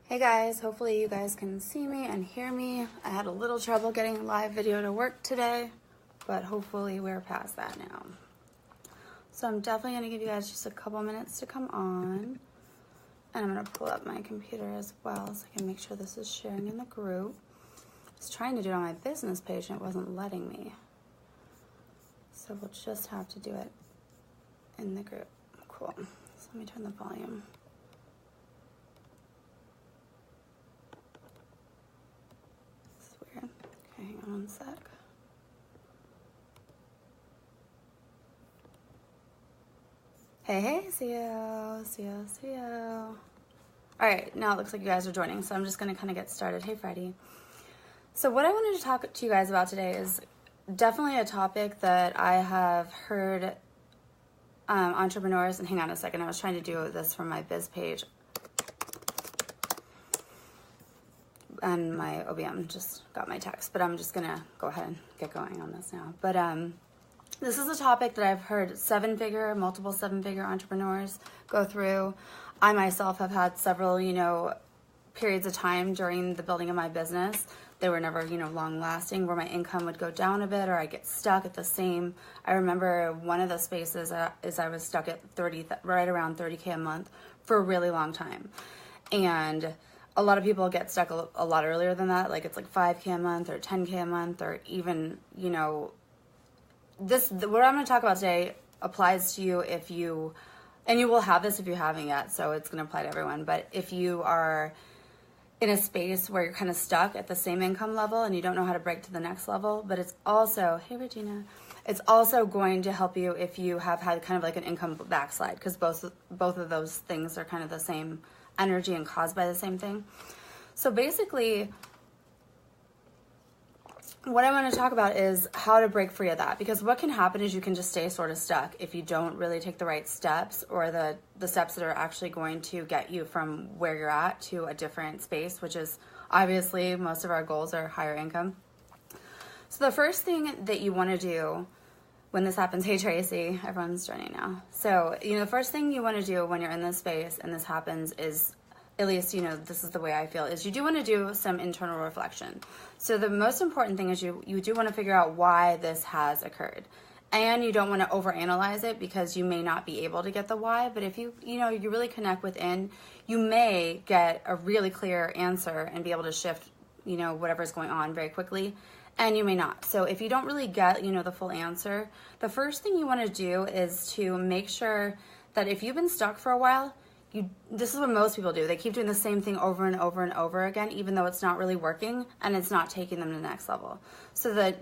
Hey guys, hopefully you guys can see me and hear me. I had a little trouble getting a live video to work today, but hopefully we're past that now. So I'm definitely gonna give you guys just a couple minutes to come on. And I'm gonna pull up my computer as well so I can make sure this is sharing in the group. I was trying to do it on my business page and it wasn't letting me. So we'll just have to do it in the group. Cool. So let me turn the volume. Hang on one sec. Hey, see you. All right, now it looks like you guys are joining, so I'm just gonna kind of get started. Hey, Freddie. So what I wanted to talk to you guys about today is definitely a topic that I have heard entrepreneurs, and hang on a second, I was trying to do this from my biz page. And my OBM just got my text, but I'm just gonna go ahead and get going on this now. But this is a topic that I've heard multiple seven-figure entrepreneurs go through. I myself have had several, periods of time during the building of my business. They were never, long lasting, where my income would go down a bit or I get stuck at the same. I remember one of the spaces is I was stuck at right around 30K a month for a really long time. And a lot of people get stuck a lot earlier than that. Like it's like 5K a month or 10K a month, or even, what I'm going to talk about today applies to you if you, and you will have this if you haven't yet. So it's going to apply to everyone. But if you are in a space where you're kind of stuck at the same income level and you don't know how to break to the next level, but it's also, hey, Regina, it's also going to help you if you have had kind of like an income backslide, because both of those things are kind of the same energy and caused by the same thing. So basically, what I want to talk about is how to break free of that, because what can happen is you can just stay sort of stuck if you don't really take the right steps, or the steps that are actually going to get you from where you're at to a different space, which is obviously most of our goals are higher income. So the first thing that you want to do when this happens, hey Tracy, everyone's joining now. So, the first thing you want to do when you're in this space and this happens is, at least, this is the way I feel, is you do want to do some internal reflection. So the most important thing is you do want to figure out why this has occurred. And you don't want to overanalyze it, because you may not be able to get the why, but if you really connect within, you may get a really clear answer and be able to shift, whatever's going on very quickly. And you may not. So if you don't really get, the full answer, the first thing you want to do is to make sure that if you've been stuck for a while, this is what most people do. They keep doing the same thing over and over and over again, even though it's not really working and it's not taking them to the next level. So the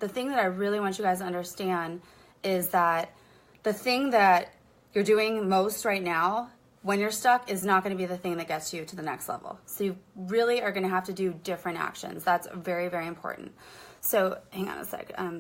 thing that I really want you guys to understand is that the thing that you're doing most right now when you're stuck is not going to be the thing that gets you to the next level. So you really are going to have to do different actions. That's very, very important. So hang on a sec. Let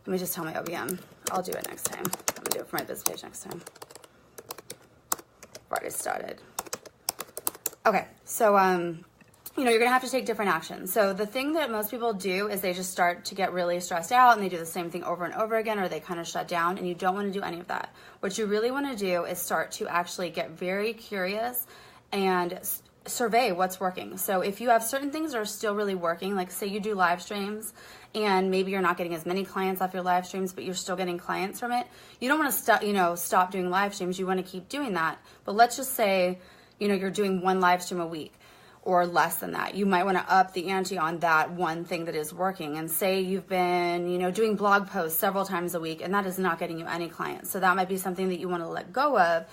me just tell my OBM. I'll do it next time. I'm going to do it for my biz page next time. I've already started. Okay, so you're going to have to take different actions. So the thing that most people do is they just start to get really stressed out and they do the same thing over and over again, or they kind of shut down, and you don't want to do any of that. What you really want to do is start to actually get very curious and survey what's working. So if you have certain things that are still really working, like say you do live streams and maybe you're not getting as many clients off your live streams, but you're still getting clients from it, you don't want to stop doing live streams. You want to keep doing that. But let's just say, you're doing one live stream a week or less than that. You might want to up the ante on that one thing that is working. And say you've been, doing blog posts several times a week and that is not getting you any clients. So that might be something that you want to let go of.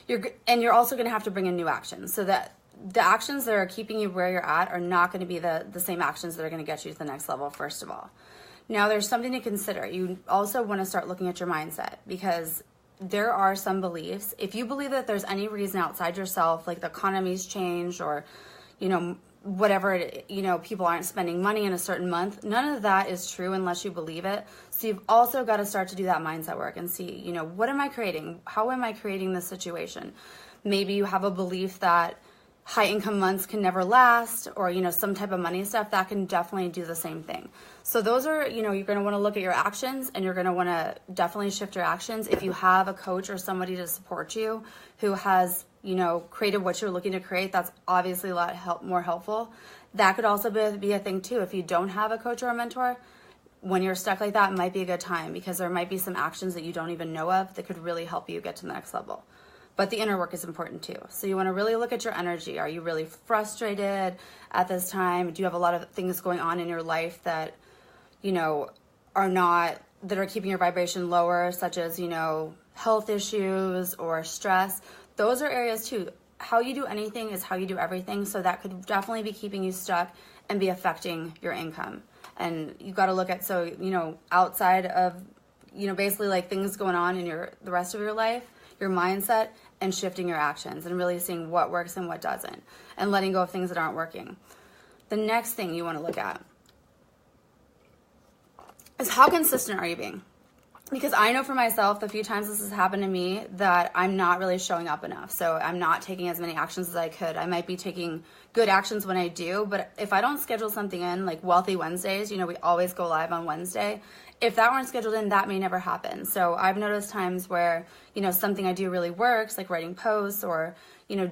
You're also going to have to bring in new actions, so that the actions that are keeping you where you're at are not going to be the same actions that are going to get you to the next level, first of all. Now, there's something to consider. You also want to start looking at your mindset, because there are some beliefs. If you believe that there's any reason outside yourself, like the economy's changed, or, whatever, people aren't spending money in a certain month, none of that is true unless you believe it. So you've also got to start to do that mindset work and see, what am I creating? How am I creating this situation? Maybe you have a belief that high income months can never last, or, some type of money stuff that can definitely do the same thing. So those are, you're going to want to look at your actions, and you're going to want to definitely shift your actions. If you have a coach or somebody to support you who has, created what you're looking to create, that's obviously a lot more helpful. That could also be a thing too. If you don't have a coach or a mentor, when you're stuck like that, it might be a good time, because there might be some actions that you don't even know of that could really help you get to the next level. But the inner work is important too. So you want to really look at your energy. Are you really frustrated at this time? Do you have a lot of things going on in your life that, that are keeping your vibration lower, such as, health issues or stress? Those are areas too. How you do anything is how you do everything. So that could definitely be keeping you stuck and be affecting your income. And you got to look at, outside of, basically like things going on in the rest of your life, your mindset, and shifting your actions and really seeing what works and what doesn't, and letting go of things that aren't working. The next thing you want to look at is how consistent are you being? Because I know for myself, the few times this has happened to me, that I'm not really showing up enough. So I'm not taking as many actions as I could. I might be taking good actions when I do, but if I don't schedule something in, like Wealthy Wednesdays, we always go live on Wednesday. If that weren't scheduled in, that may never happen. So I've noticed times where, something I do really works, like writing posts or,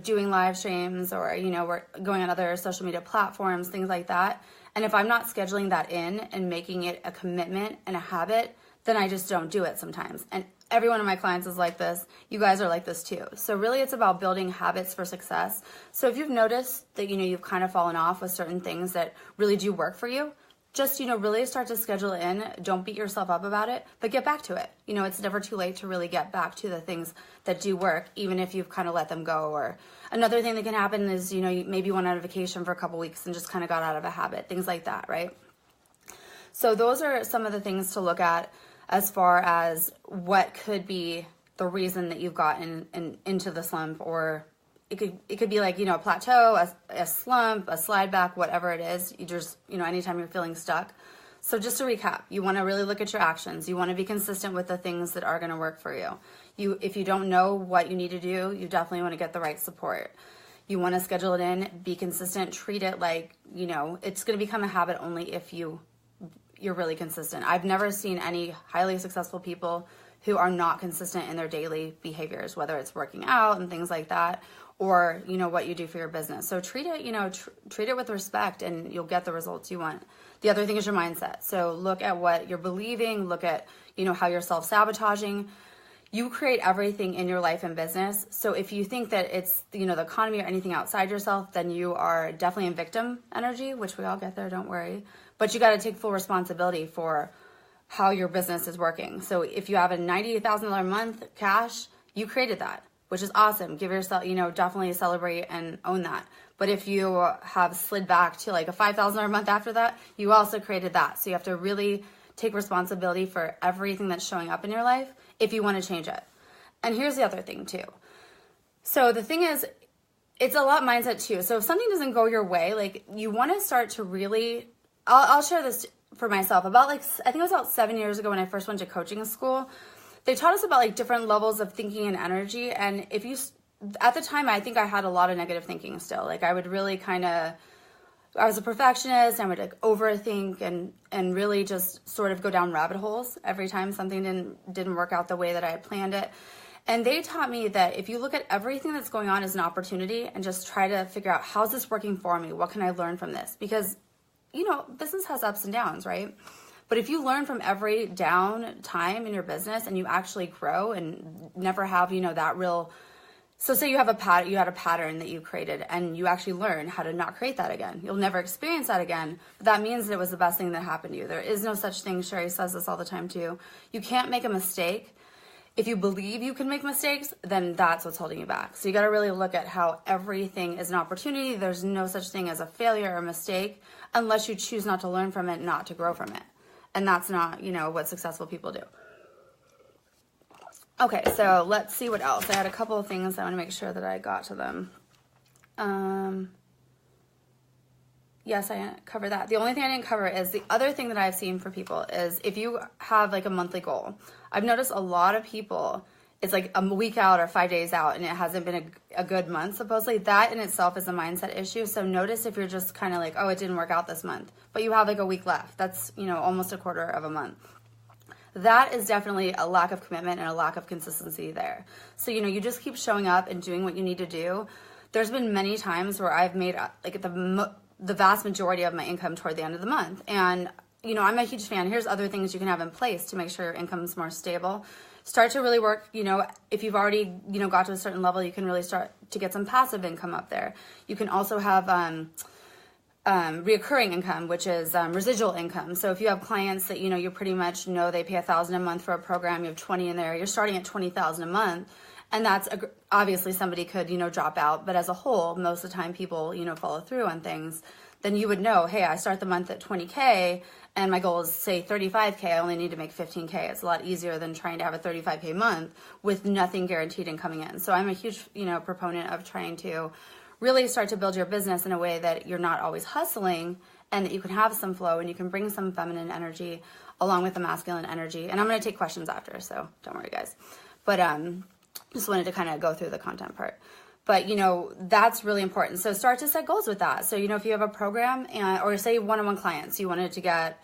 doing live streams, or, we're going on other social media platforms, things like that. And if I'm not scheduling that in and making it a commitment and a habit, then I just don't do it sometimes. And every one of my clients is like this. You guys are like this too. So really it's about building habits for success. So if you've noticed that, you've kind of fallen off with certain things that really do work for you, just, really start to schedule it in. Don't beat yourself up about it, but get back to it. It's never too late to really get back to the things that do work, even if you've kind of let them go. Or another thing that can happen is, maybe you went on a vacation for a couple weeks and just kind of got out of a habit, things like that, right? So those are some of the things to look at as far as what could be the reason that you've gotten into the slump, or it could be like, a plateau, a slump, a slide back, whatever it is. You just, anytime you're feeling stuck. So just to recap, you want to really look at your actions. You want to be consistent with the things that are going to work for you. If you don't know what you need to do, you definitely want to get the right support. You want to schedule it in, be consistent, treat it like, it's going to become a habit only if you're really consistent. I've never seen any highly successful people who are not consistent in their daily behaviors, whether it's working out and things like that, or, what you do for your business. So treat it, treat it with respect, and you'll get the results you want. The other thing is your mindset. So look at what you're believing, look at, how you're self-sabotaging. You create everything in your life and business. So if you think that it's, the economy or anything outside yourself, then you are definitely in victim energy, which we all get there, don't worry. But you got to take full responsibility for how your business is working. So if you have a $98,000 a month cash, you created that, which is awesome. Give yourself, definitely celebrate and own that. But if you have slid back to like a $5,000 a month after that, you also created that. So you have to really take responsibility for everything that's showing up in your life if you want to change it. And here's the other thing too. So the thing is, it's a lot mindset too. So if something doesn't go your way, like you want to start to really, I'll share this for myself. I think it was about 7 years ago when I first went to coaching school. They taught us about like different levels of thinking and energy. And at the time, I think I had a lot of negative thinking still. Like I would really I was a perfectionist. I would like overthink and really just sort of go down rabbit holes every time something didn't work out the way that I had planned it. And they taught me that if you look at everything that's going on as an opportunity and just try to figure out, how's this working for me? What can I learn from this? Because, business has ups and downs, right? But if you learn from every down time in your business and you actually grow and never have, that real, so say you had a pattern that you created and you actually learn how to not create that again. You'll never experience that again. But that means that it was the best thing that happened to you. There is no such thing. Sherry says this all the time too. You can't make a mistake. If you believe you can make mistakes, then that's what's holding you back. So you got to really look at how everything is an opportunity. There's no such thing as a failure or a mistake unless you choose not to learn from it, not to grow from it. And that's not, what successful people do. Okay, so let's see what else. I had a couple of things I want to make sure that I got to them. Yes, I covered that. The only thing I didn't cover is the other thing that I've seen for people is if you have like a monthly goal. I've noticed a lot of people, it's like a week out or 5 days out and it hasn't been a good month, supposedly. That in itself is a mindset issue. So notice if you're just kind of like, oh, it didn't work out this month, but you have like a week left. That's, almost a quarter of a month. that is definitely a lack of commitment and a lack of consistency there. So, you just keep showing up and doing what you need to do. There's been many times where I've made like the vast majority of my income toward the end of the month. And, I'm a huge fan. Here's other things you can have in place to make sure your income is more stable. Start to really work, if you've already, got to a certain level, you can really start to get some passive income up there. You can also have reoccurring income, which is residual income. So if you have clients that, you pretty much know they pay $1,000 a month for a program, you have 20 in there, you're starting at $20,000 a month. And that's obviously somebody could, drop out. But as a whole, most of the time people, follow through on things. Then you would know, hey, I start the month at 20K and my goal is say 35K. I only need to make 15K. It's a lot easier than trying to have a 35K month with nothing guaranteed and coming in. So I'm a huge, proponent of trying to really start to build your business in a way that you're not always hustling and that you can have some flow and you can bring some feminine energy along with the masculine energy. And I'm going to take questions after, so don't worry, guys. But just wanted to kind of go through the content part. But, that's really important. So start to set goals with that. So, if you have a program or say one-on-one clients, you wanted to get,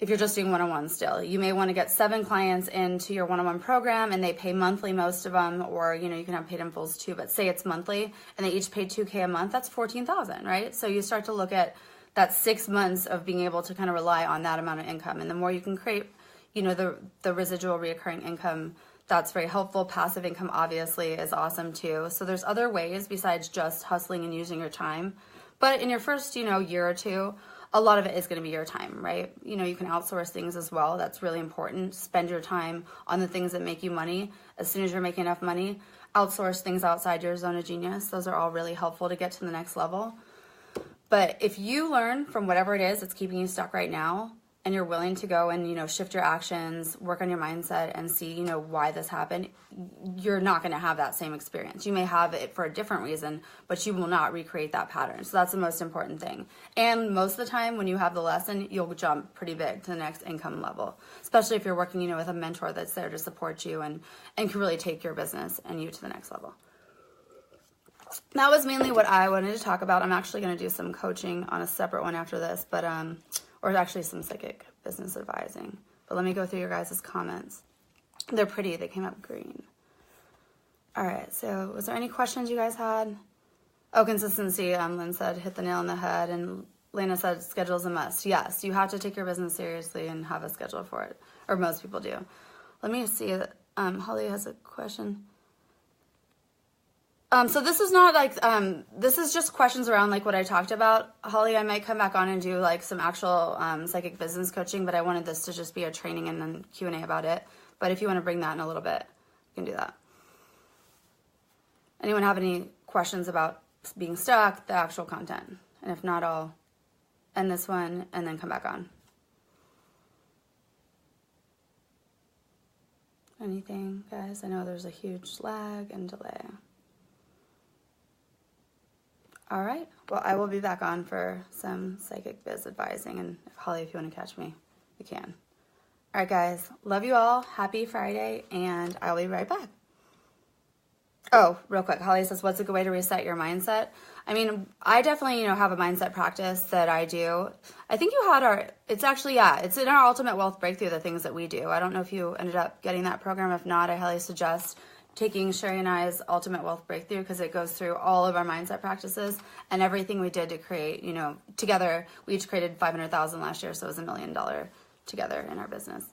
if you're just doing one-on-one still, you may want to get 7 clients into your one-on-one program and they pay monthly, most of them, or, you can have paid in fulls too, but say it's monthly and they each pay $2K a month, that's $14,000, right? So you start to look at that 6 months of being able to kind of rely on that amount of income. And the more you can create, the residual reoccurring income, that's very helpful. Passive income obviously is awesome too. So there's other ways besides just hustling and using your time. But in your first, year or two, a lot of it is going to be your time, right? You can outsource things as well. That's really important. Spend your time on the things that make you money. As soon as you're making enough money, outsource things outside your zone of genius. Those are all really helpful to get to the next level. But if you learn from whatever it is that's keeping you stuck right now, and you're willing to go and, shift your actions, work on your mindset and see, why this happened, you're not going to have that same experience. You may have it for a different reason, but you will not recreate that pattern. So that's the most important thing. And most of the time when you have the lesson, you'll jump pretty big to the next income level, especially if you're working, with a mentor that's there to support you and can really take your business and you to the next level. That was mainly what I wanted to talk about. I'm actually going to do some coaching on a separate one after this, but, or actually some psychic business advising. But let me go through your guys' comments. They're pretty. They came up green. All right. So was there any questions you guys had? Oh, consistency. Lynn said, hit the nail on the head. And Lena said, schedule is a must. Yes, you have to take your business seriously and have a schedule for it. Or most people do. Let me see. Holly has a question. So this is not like, this is just questions around like what I talked about. Holly, I might come back on and do like some actual psychic business coaching, but I wanted this to just be a training and then Q&A about it. But if you want to bring that in a little bit, you can do that. Anyone have any questions about being stuck, the actual content? And if not, I'll end this one and then come back on. Anything, guys? I know there's a huge lag and delay. All right. Well, I will be back on for some psychic biz advising. And Holly, if you want to catch me, you can. All right, guys. Love you all. Happy Friday. And I'll be right back. Oh, real quick. Holly says, what's a good way to reset your mindset? I mean, I definitely, have a mindset practice that I do. I think you had it's actually, it's in our Ultimate Wealth Breakthrough, the things that we do. I don't know if you ended up getting that program. If not, I highly suggest taking Sherry and I's Ultimate Wealth Breakthrough because it goes through all of our mindset practices and everything we did to create, together. We each created $500,000 last year, so it was $1 million together in our business.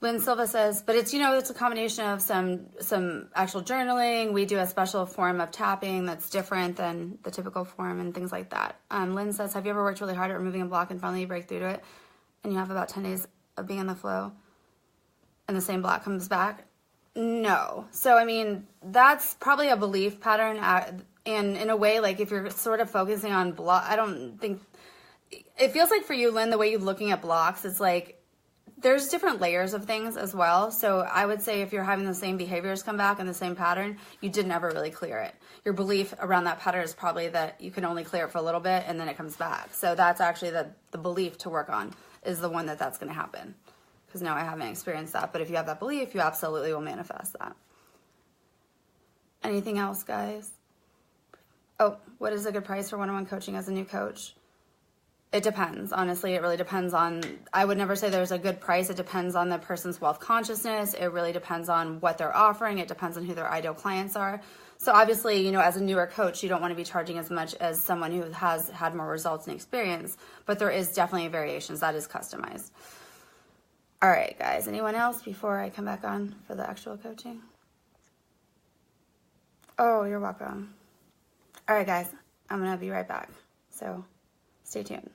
Lynn Silva says, but it's, it's a combination of some actual journaling. We do a special form of tapping that's different than the typical form and things like that. Lynn says, have you ever worked really hard at removing a block and finally you break through to it and you have about 10 days of being in the flow and the same block comes back? No. So, I mean, that's probably a belief pattern. And in a way, like if you're sort of focusing on block, I don't think, it feels like for you, Lynn, the way you're looking at blocks, it's like, there's different layers of things as well. So I would say if you're having the same behaviors come back in the same pattern, you didn't ever really clear it. Your belief around that pattern is probably that you can only clear it for a little bit and then it comes back. So that's actually the belief to work on is the one that's going to happen. Because no, I haven't experienced that. But if you have that belief, you absolutely will manifest that. Anything else, guys? Oh, what is a good price for one-on-one coaching as a new coach? It depends. Honestly, it really depends on, I would never say there's a good price. It depends on the person's wealth consciousness. It really depends on what they're offering. It depends on who their ideal clients are. So obviously, you know, as a newer coach, you don't want to be charging as much as someone who has had more results and experience, but there is definitely variations. That is customized. All right, guys, anyone else before I come back on for the actual coaching? Oh, you're welcome. All right, guys, I'm going to be right back. So stay tuned.